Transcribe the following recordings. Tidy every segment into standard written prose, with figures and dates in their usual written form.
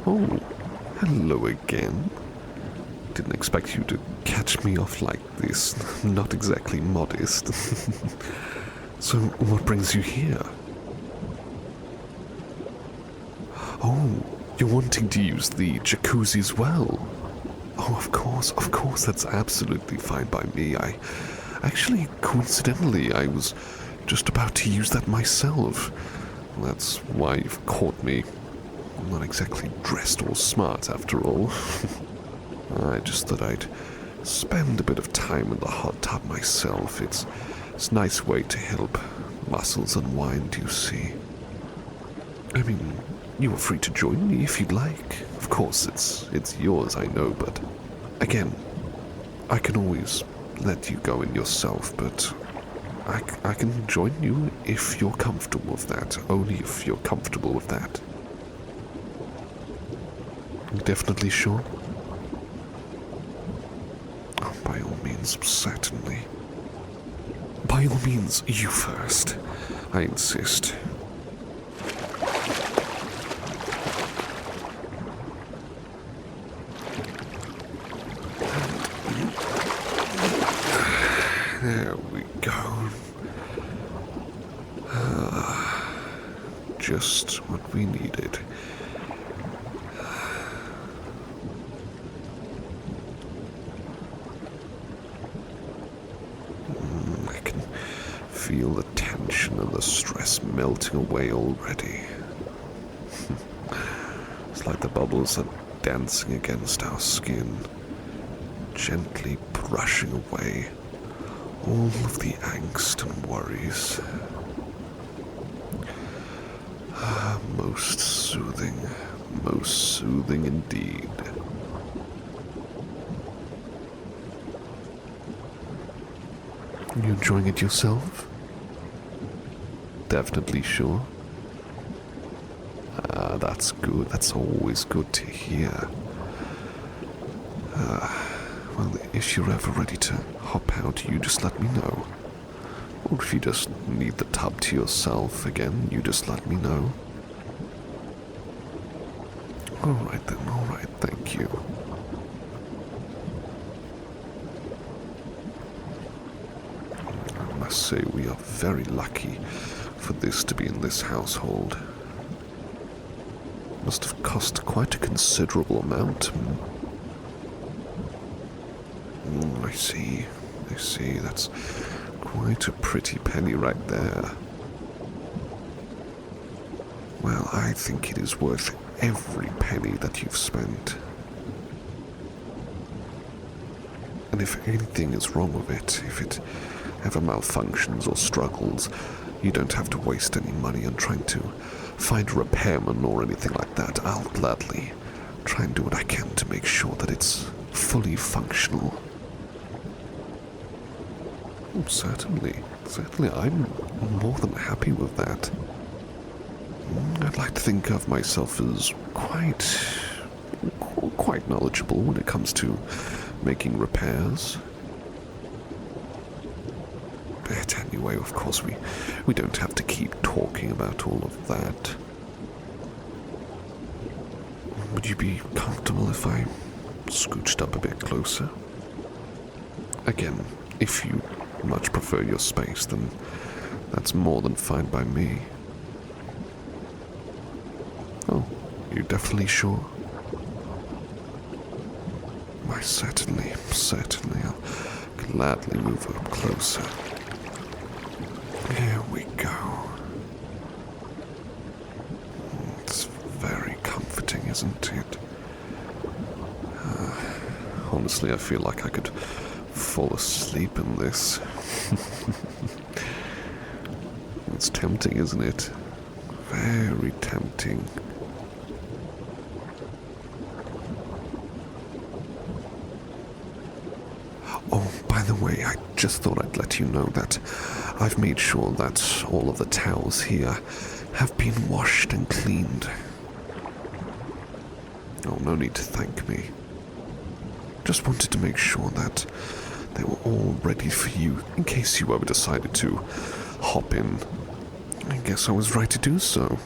Oh, hello again. Didn't expect you to catch me off like this. Not exactly modest. So, what brings you here? Oh, you're wanting to use the jacuzzi as well? Oh, of course, that's absolutely fine by me. Actually, coincidentally, I was just about to use that myself. That's why you've caught me. I'm not exactly dressed or smart, after all. I just thought I'd spend a bit of time in the hot tub myself. It's a nice way to help muscles unwind, you see. I mean, you are free to join me if you'd like. Of course, it's yours, I know, but again, I can always let you go in yourself, but I can join you if you're comfortable with that. Only if you're comfortable with that. Definitely sure? Oh, by all means, certainly. By all means, you first. I insist. There we go. Just what we needed. I can feel the tension and the stress melting away already. It's like the bubbles are dancing against our skin, gently brushing away all of the angst and worries. Most soothing indeed. You enjoying it yourself? Definitely sure. That's good. That's always good to hear. Well, if you're ever ready to hop out, you just let me know. Or if you just need the tub to yourself again, you just let me know. Alright then, alright, thank you. I must say we are very lucky for this to be in this household. Must have cost quite a considerable amount. I see, that's quite a pretty penny right there. Well, I think it is worth every penny that you've spent. And if anything is wrong with it, if it ever malfunctions or struggles, you don't have to waste any money on trying to find a repairman or anything like that. I'll gladly try and do what I can to make sure that it's fully functional. Certainly, I'm more than happy with that. I'd like to think of myself as quite knowledgeable when it comes to making repairs. But anyway, of course, we don't have to keep talking about all of that. Would you be comfortable if I scooched up a bit closer? Again, if you much prefer your space, then that's more than fine by me. Oh, you're definitely sure? Why, certainly, I'll gladly move up closer. Here we go. It's very comforting, isn't it? Honestly, I feel like I could fall asleep in this. It's tempting, isn't it? Very tempting. Oh, by the way, I just thought I'd let you know that I've made sure that all of the towels here have been washed and cleaned. Oh, no need to thank me. Just wanted to make sure that They were all ready for you in case you ever decided to hop in. I guess I was right to do so.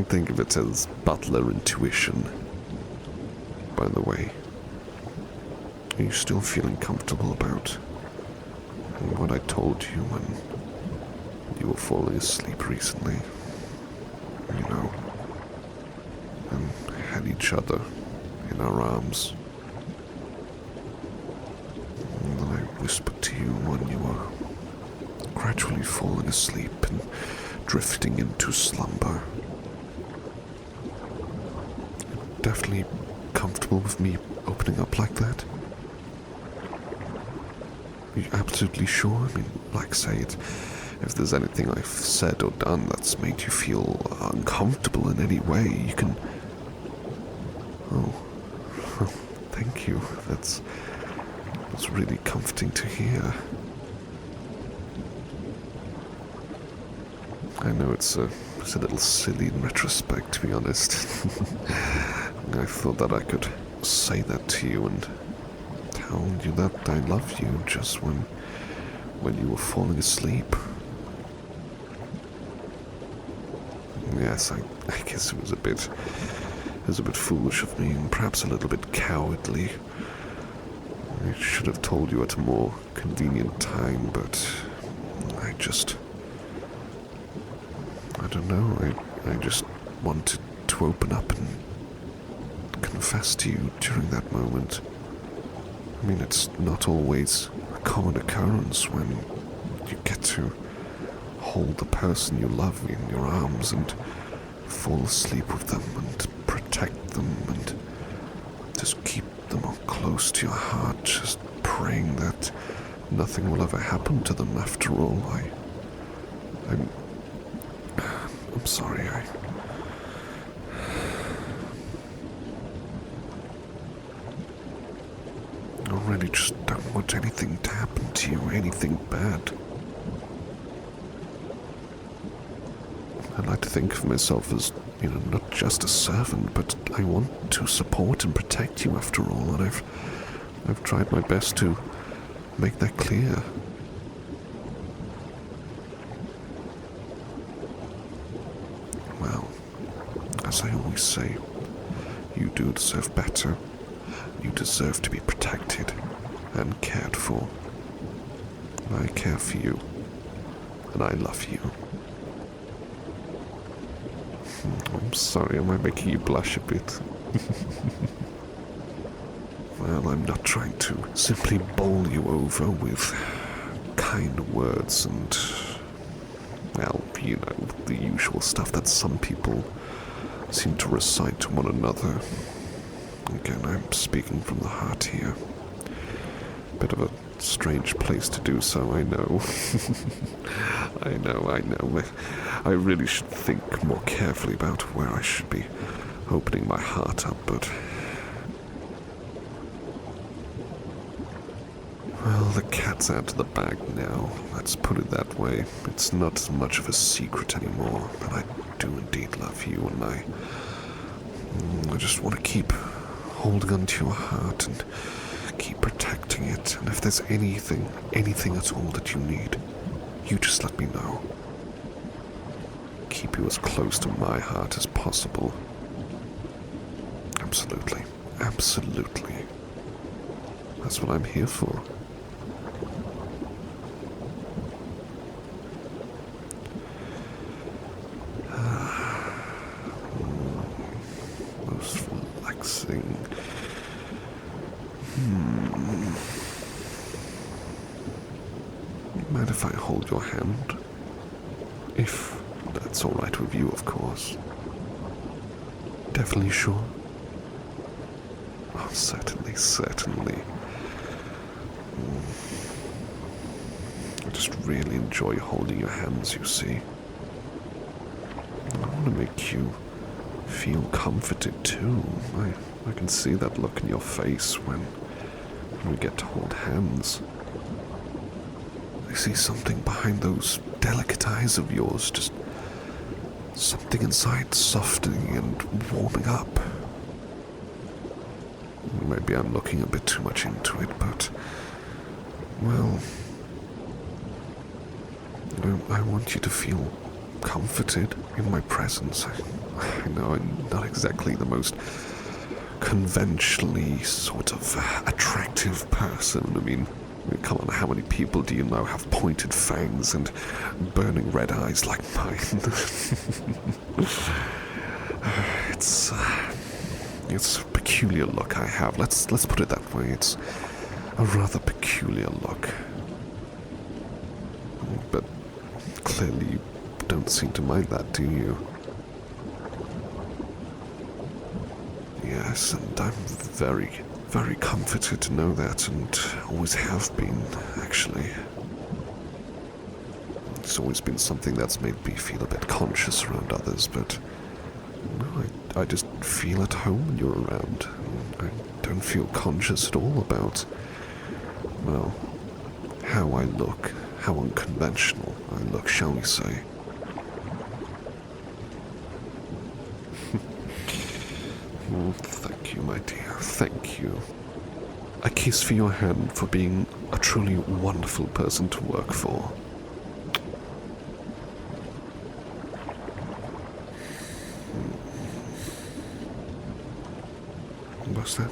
Think of it as Butler intuition. By the way, are you still feeling comfortable about what I told you when you were falling asleep recently? You know, and had each other in our arms. And then I whispered to you when you were gradually falling asleep and drifting into slumber. You're definitely comfortable with me opening up like that? Are you absolutely sure? I mean, like say it, if there's anything I've said or done that's made you feel uncomfortable in any way, you can... Oh, well, thank you. That's really comforting to hear. I know it's a little silly in retrospect, to be honest. I thought that I could say that to you and tell you that I love you just when you were falling asleep. Yes, I guess it was a bit foolish of me and perhaps a little bit cowardly. I should have told you at a more convenient time, but I don't know, I just wanted to open up and confess to you during that moment. I mean, it's not always a common occurrence when you get to hold the person you love in your arms and fall asleep with them and protect them and just keep them all close to your heart, just praying that nothing will ever happen to them after all. I'm sorry, I really just don't want anything to happen to you, anything bad. I like to think of myself as, not just a servant, but I want to support and protect you after all, and I've tried my best to make that clear. Well, as I always say, you do deserve better. You deserve to be protected and cared for. I care for you, and I love you. I'm sorry, am I making you blush a bit? Well, I'm not trying to simply bowl you over with kind words and, well, the usual stuff that some people seem to recite to one another. Again, I'm speaking from the heart here. Bit of a strange place to do so, I know. I know. I really should think more carefully about where I should be opening my heart up, but... Well, the cat's out of the bag now. Let's put it that way. It's not as much of a secret anymore, but I do indeed love you, and I just want to keep holding onto your heart and keep protecting it. And if there's anything at all that you need, you just let me know. Keep you as close to my heart as possible. Absolutely. That's what I'm here for. Most relaxing. Mind if I hold your hand? If that's all right with you, of course. Definitely sure? Oh, certainly. I just really enjoy holding your hands, you see. I want to make you feel comforted too. I can see that look in your face when we get to hold hands. I see something behind those delicate eyes of yours, just something inside softening and warming up. Maybe I'm looking a bit too much into it, but, well, I want you to feel comforted in my presence. I know I'm not exactly the most conventionally sort of attractive person. I mean, come on, how many people do you know have pointed fangs and burning red eyes like mine? It's a peculiar look I have. Let's put it that way. It's a rather peculiar look. But clearly you don't seem to mind that, do you? Yes, and I'm very, very comforted to know that, and always have been, actually. It's always been something that's made me feel a bit conscious around others, but no, I just feel at home when you're around. I don't feel conscious at all about, well, how I look, how unconventional I look, shall we say. Thank you, my dear, thank you. A kiss for your hand for being a truly wonderful person to work for. What's that?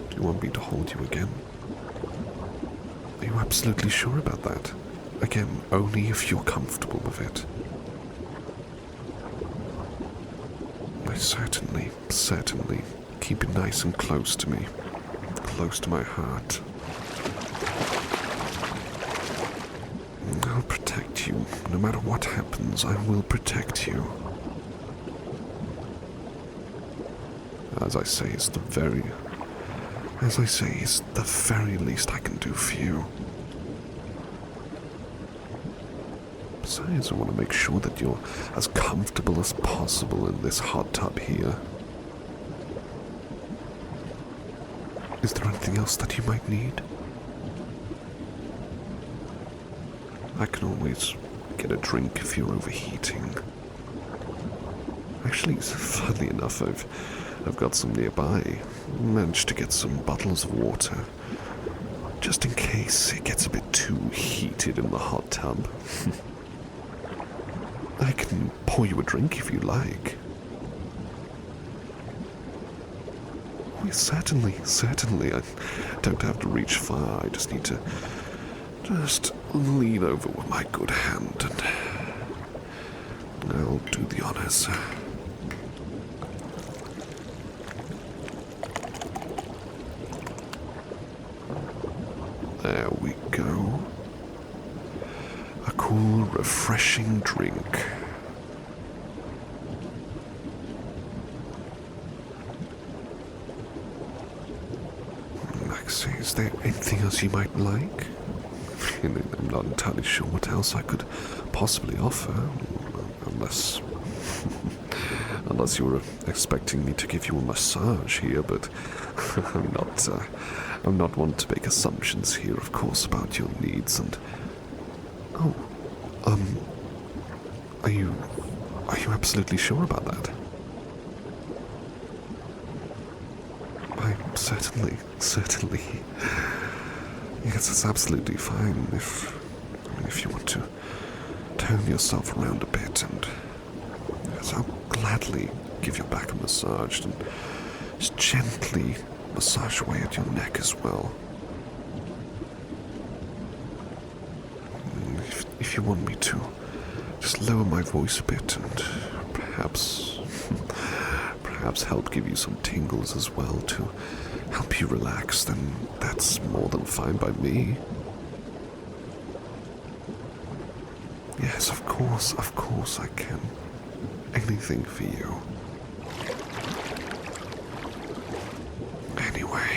Do you want me to hold you again? Are you absolutely sure about that? Again, only if you're comfortable with it. I certainly keep it nice and close to me, close to my heart. I'll protect you. No matter what happens, I will protect you. As I say, it's the very least I can do for you. Besides, I want to make sure that you're as comfortable as possible in this hot tub here. Is there anything else that you might need? I can always get a drink if you're overheating. Actually, funnily enough, I've got some nearby. Managed to get some bottles of water, just in case it gets a bit too heated in the hot tub. I can pour you a drink if you like. Oh, certainly. I don't have to reach far. I just need to lean over with my good hand and I'll do the honors. There we go. A cool, refreshing drink. Maxie, is there anything else you might like? I'm not entirely sure what else I could possibly offer, unless you were expecting me to give you a massage here, but I'm not one to make assumptions here, of course, about your needs, and... Are you absolutely sure about that? Certainly. Yes, it's absolutely fine if you want to turn yourself around a bit, and yes, I'll gladly give your back a massage and just gently massage away at your neck as well. If you want me to, just lower my voice a bit and perhaps help give you some tingles as well to help you relax, then that's more than fine by me. Yes, of course I can. Anything for you. Anyway,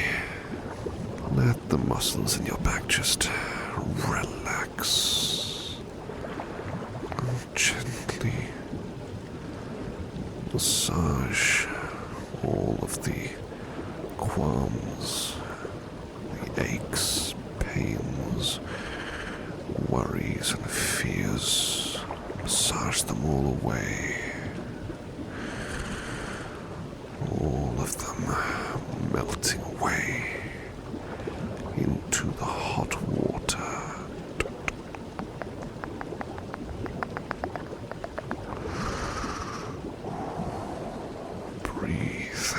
let the muscles in your back just relax. Gently massage all of the qualms, the aches, pains, worries and fears. Massage them all away. All of them. melting away into the hot water. Breathe.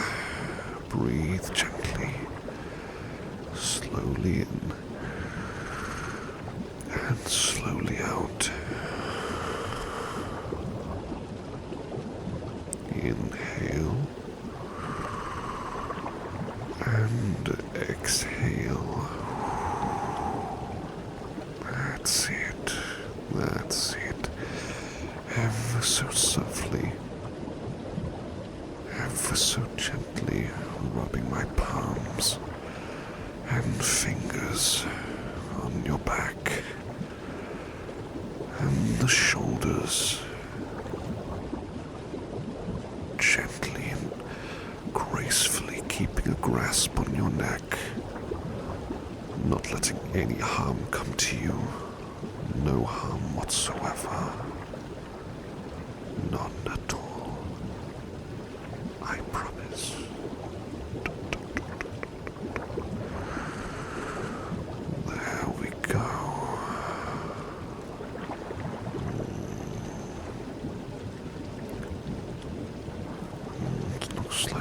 Breathe gently. Slowly in and slowly out. Inhale and exhale. That's it. That's it. Ever so softly, ever so gently, rubbing my palms and fingers on your back and the shoulders. Gently and gracefully keeping a grasp on your neck, not letting any harm come to you. No harm whatsoever. None at all. I promise. There we go. It looks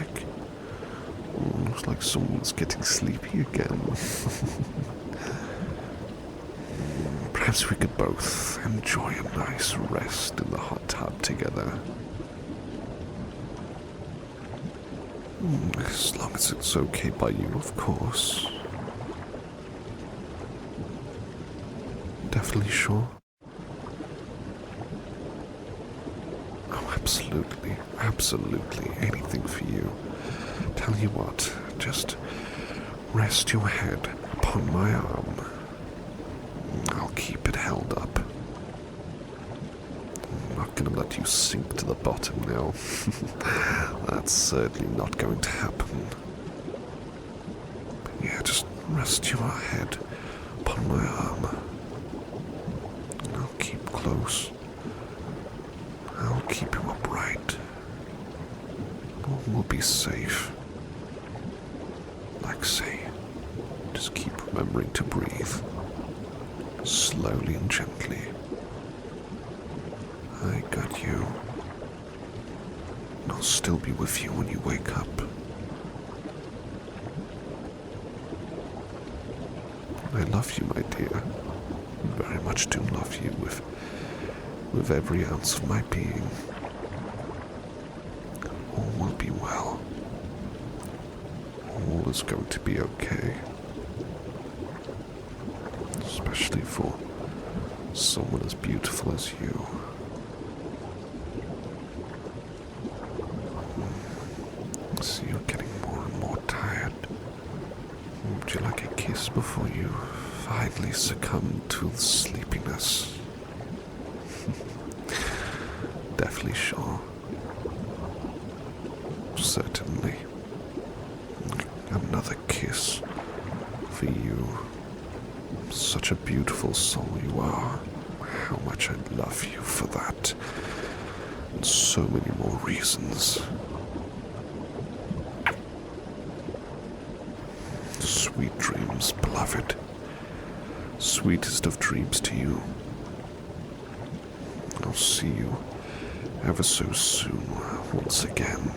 like someone's getting sleepy again. Perhaps we could both enjoy a nice rest in the hot tub together. As long as it's okay by you, of course. Definitely sure? Oh, absolutely, absolutely. Anything for you. Tell you what, just rest your head upon my arm. I'll keep it held up. I'm not going to let you sink to the bottom now. That's certainly not going to happen. But yeah, just rest your head upon my arm. And I'll keep close. I'll keep you upright. We'll be safe. Like say, just keep remembering to breathe. Slowly and gently. I got you. And I'll still be with you when you wake up. I love you, my dear. Very much do love you with every ounce of my being. All will be well. All is going to be okay. Especially for someone as beautiful as you. See, you're getting more and more tired. Would you like a kiss before you finally succumb to the sleepiness? Definitely sure. Certainly. Another kiss for you. Such a beautiful soul you are. How much I love you for that. And so many more reasons. Sweet dreams, beloved. Sweetest of dreams to you. I'll see you ever so soon once again.